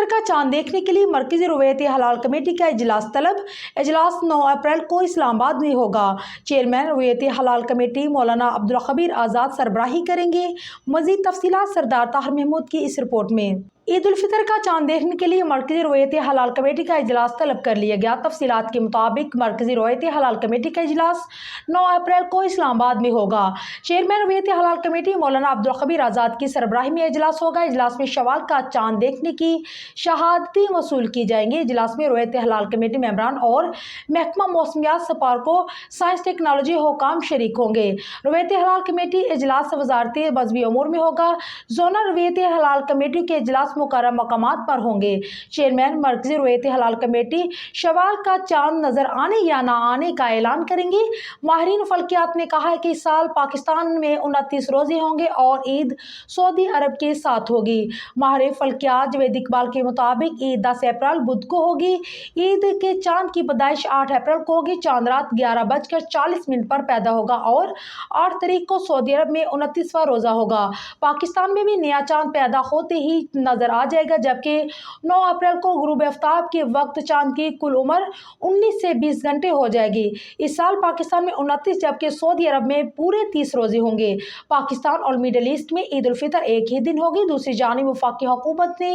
का चांद देखने के लिए मरकजी रवायती हलाल कमेटी का इजलास तलब। इजलास 9 अप्रैल को इस्लामाबाद में होगा। चेयरमैन रवायती हलाल कमेटी मौलाना अब्दुल खबीर आज़ाद सरबराही करेंगे। मज़ीद तफसीलात सरदार ताहिर महमूद की इस रिपोर्ट में। ईद उल फितर का चांद देखने के लिए मरकजी रवायती हलाल कमेटी का इजलास तलब कर लिया गया। तफसीलात के मुताबिक मरकजी रवायती हलाल कमेटी का इजलास 9 अप्रैल को इस्लामाबाद में होगा। चेयरमैन रवायती हलाल कमेटी मौलाना अब्दुल खबीर आज़ाद की सरबराही में इजलास होगा। इजलास में शवाल का चांद देखने की शहादतें वसूल की जाएंगी। इजलास में रवायती हलाल कमेटी मेंबरान और महकमा मौसमियात सपारको साइंस टेक्नोलॉजी हुकाम शरीक होंगे। रवायती हलाल कमेटी इजलास वजारती मजहबी अमूर में होगा। जोनल रवायती हलाल कमेटी के इजलास मुकर्रम मकामात पर होंगे। चेयरमैन मरकजी रवायती हलाल कमेटी शवाल का चांद नजर आने या ना आने का ऐलान करेंगी। माहिरीन फल्कियात ने कहा है कि इस साल पाकिस्तान में 29 रोजे होंगे और ईद सऊदी अरब के साथ होगी। माहिर फल्कियात जवेद इकबाल के मुताबिक ईद 10 अप्रैल बुध को होगी। ईद के चांद की पैदाइश 8 अप्रैल को होगी। चांद रात 11:40 पर पैदा होगा और 8 तारीख को सऊदी अरब में 29वां रोजा होगा। पाकिस्तान में भी नया चांद पैदा होते ही नजर आ जाएगा, जबकि 9 अप्रैल को गुरूब आफ्ताब के वक्त चांद की कुल उम्र 19 से 20 घंटे हो जाएगी। इस साल पाकिस्तान में 29 जबकि सऊदी अरब में पूरे 30 रोजे होंगे। पाकिस्तान और मिडल ईस्ट में ईद उल फितर एक ही दिन होगी। दूसरी जानिब वफाकी हुकूमत ने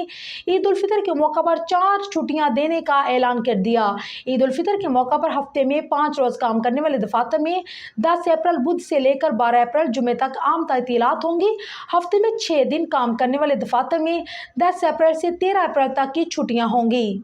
ईद उल फितर के मौका पर 4 छुट्टियां देने का ऐलान कर दिया। ईद उल फितर के मौका पर हफ्ते में 5 रोज काम करने वाले दफातर में 10 अप्रैल बुध से लेकर 12 अप्रैल जुमे तक आम तातीलात होंगी। हफ्ते में 6 दिन काम करने वाले दफातर में 10 अप्रैल से 13 अप्रैल तक की छुट्टियां होंगी।